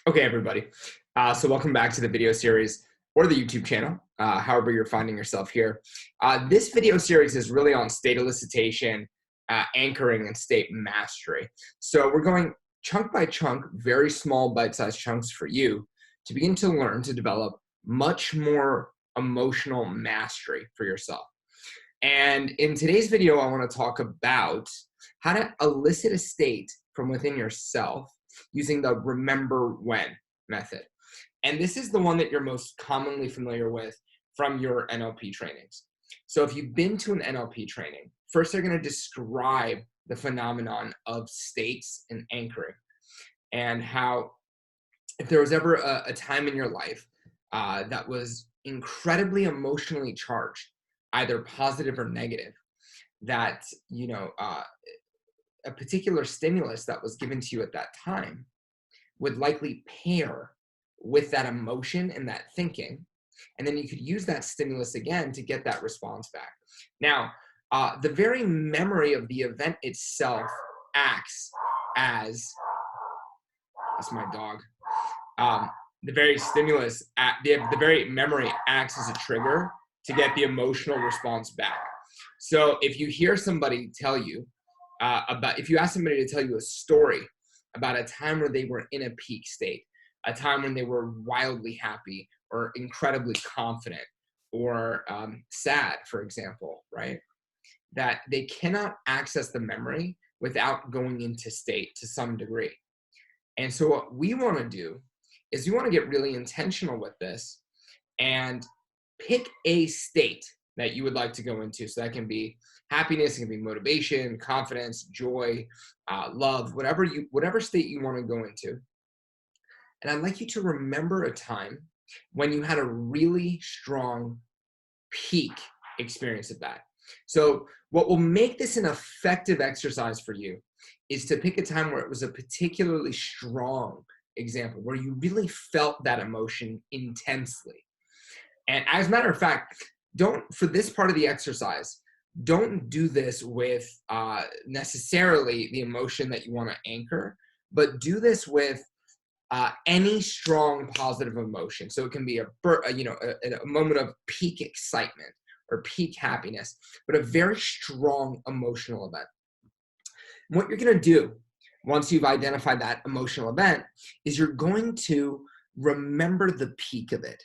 Okay, everybody. So welcome back to the video series or the YouTube channel, however you're finding yourself here. This video series is really on state elicitation, anchoring, and state mastery. So we're going chunk by chunk, very small bite-sized chunks for you to begin to learn to develop much more emotional mastery for yourself. And in today's video, I want to talk about how to elicit a state from within yourself using the remember when method. And this is the one that you're most commonly familiar with from your NLP trainings. So if you've been to an NLP training, first they're going to describe the phenomenon of states and anchoring, and how if there was ever a time in your life that was incredibly emotionally charged, either positive or negative, that a particular stimulus that was given to you at that time would likely pair with that emotion and that thinking, and then you could use that stimulus again to get that response back. Now, the very memory of the event itself acts as, that's my dog, the very stimulus, the very memory acts as a trigger to get the emotional response back. So if you hear somebody tell you if you ask somebody to tell you a story about a time where they were in a peak state, a time when they were wildly happy or incredibly confident or sad, for example, right? That they cannot access the memory without going into state to some degree. And so what we want to do is we want to get really intentional with this and pick a state that you would like to go into. So that can be happiness, it can be motivation, confidence, joy, love, whatever state you want to go into. And I'd like you to remember a time when you had a really strong peak experience of that. So what will make this an effective exercise for you is to pick a time where it was a particularly strong example, where you really felt that emotion intensely. And as a matter of fact, for this part of the exercise, don't do this with necessarily the emotion that you want to anchor, but do this with any strong positive emotion. So it can be a moment of peak excitement or peak happiness, but a very strong emotional event. And what you're going to do once you've identified that emotional event is you're going to remember the peak of it.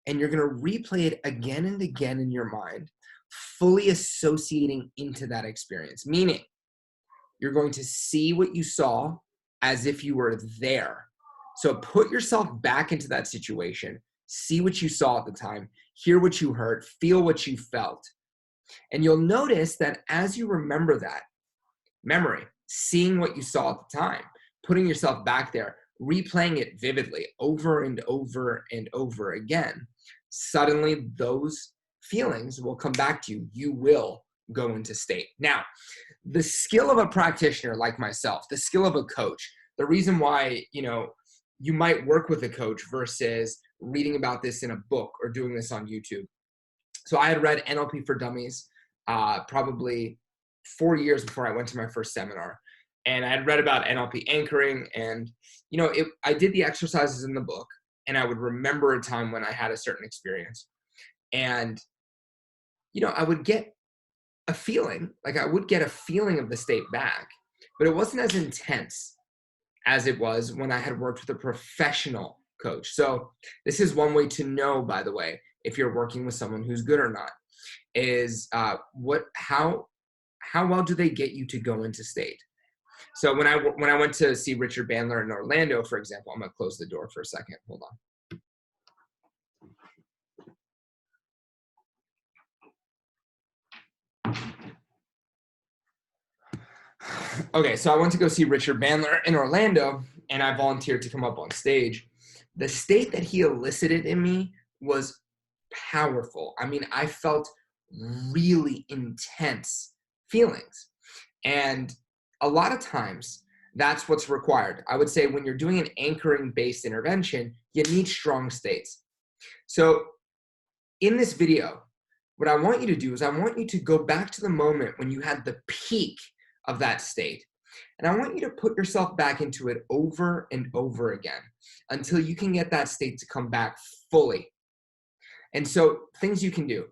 And you're going to replay it again and again in your mind, fully associating into that experience. Meaning, you're going to see what you saw as if you were there. So put yourself back into that situation, see what you saw at the time, hear what you heard, feel what you felt. And you'll notice that as you remember that memory, seeing what you saw at the time, putting yourself back there, replaying it vividly over and over and over again, suddenly those feelings will come back to you. You will go into state. Now, the skill of a practitioner like myself, the skill of a coach, the reason why, you might work with a coach versus reading about this in a book or doing this on YouTube. So I had read NLP for Dummies probably 4 years before I went to my first seminar. And I had read about NLP anchoring, and I did the exercises in the book, and I would remember a time when I had a certain experience, and I would get a feeling, of the state back, but it wasn't as intense as it was when I had worked with a professional coach. So this is one way to know, by the way, if you're working with someone who's good or not, is how well do they get you to go into state? So when I went to see Richard Bandler in Orlando, for example, I'm going to close the door for a second. Hold on. Okay, so I went to go see Richard Bandler in Orlando, and I volunteered to come up on stage. The state that he elicited in me was powerful. I mean, I felt really intense feelings. And a lot of times, that's what's required. I would say when you're doing an anchoring-based intervention, you need strong states. So in this video, what I want you to do is I want you to go back to the moment when you had the peak of that state. And I want you to put yourself back into it over and over again until you can get that state to come back fully. And so things you can do,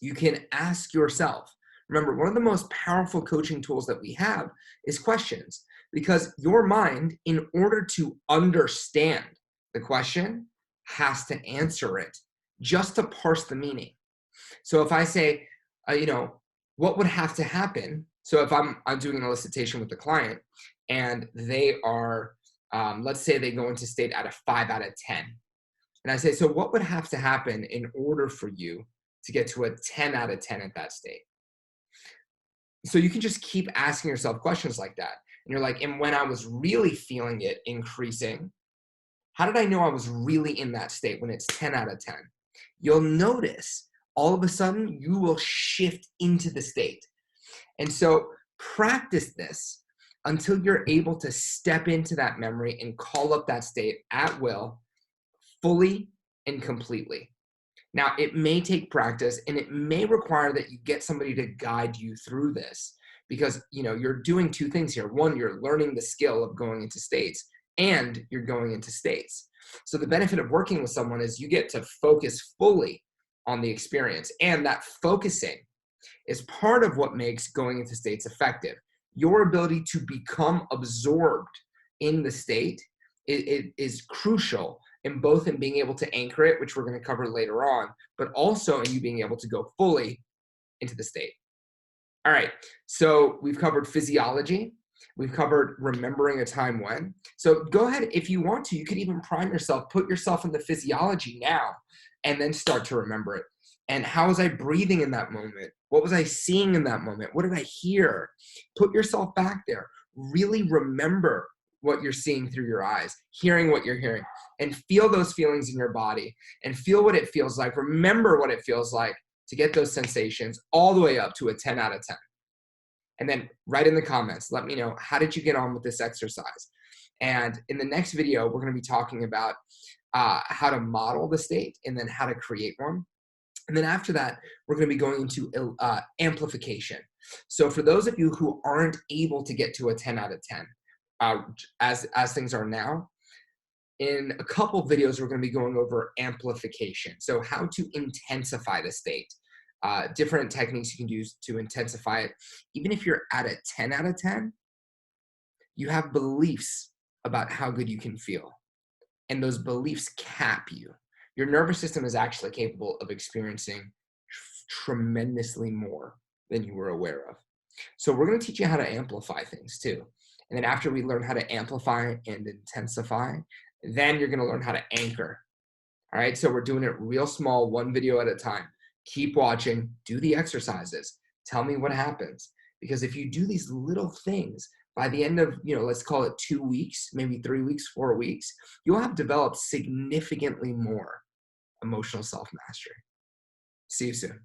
you can ask yourself. Remember, one of the most powerful coaching tools that we have is questions, because your mind, in order to understand the question, has to answer it just to parse the meaning. So if I say, what would have to happen? So if I'm doing an elicitation with the client and they are, let's say they go into state at a 5 out of 10. And I say, so what would have to happen in order for you to get to a 10 out of 10 at that state? So you can just keep asking yourself questions like that. And you're like, and when I was really feeling it increasing, how did I know I was really in that state when it's 10 out of 10? You'll notice all of a sudden you will shift into the state. And so practice this until you're able to step into that memory and call up that state at will, fully and completely. Now, it may take practice and it may require that you get somebody to guide you through this, because you're doing two things here. One, you're learning the skill of going into states, and you're going into states. So the benefit of working with someone is you get to focus fully on the experience, and that focusing is part of what makes going into states effective. Your ability to become absorbed in the state is crucial in being able to anchor it, which we're going to cover later on, but also in you being able to go fully into the state. All right, so we've covered physiology. We've covered remembering a time when. So go ahead, if you want to, you could even prime yourself, put yourself in the physiology now, and then start to remember it. And how was I breathing in that moment? What was I seeing in that moment? What did I hear? Put yourself back there. Really remember what you're seeing through your eyes, hearing what you're hearing, and feel those feelings in your body and feel what it feels like. Remember what it feels like to get those sensations all the way up to a 10 out of 10. And then write in the comments, let me know, how did you get on with this exercise? And in the next video, we're going to be talking about how to model the state and then how to create one. And then after that, we're going to be going into amplification. So for those of you who aren't able to get to a 10 out of 10, as things are now, in a couple videos, we're going to be going over amplification. So how to intensify the state, different techniques you can use to intensify it. Even if you're at a 10 out of 10, you have beliefs about how good you can feel. And those beliefs cap you. Your nervous system is actually capable of experiencing tremendously more than you were aware of. So we're going to teach you how to amplify things too. And then after we learn how to amplify and intensify, then you're going to learn how to anchor. All right, so we're doing it real small, one video at a time. Keep watching, do the exercises, tell me what happens. Because if you do these little things, by the end of, let's call it 2 weeks, maybe 3 weeks, 4 weeks, you'll have developed significantly more emotional self-mastery. See you soon.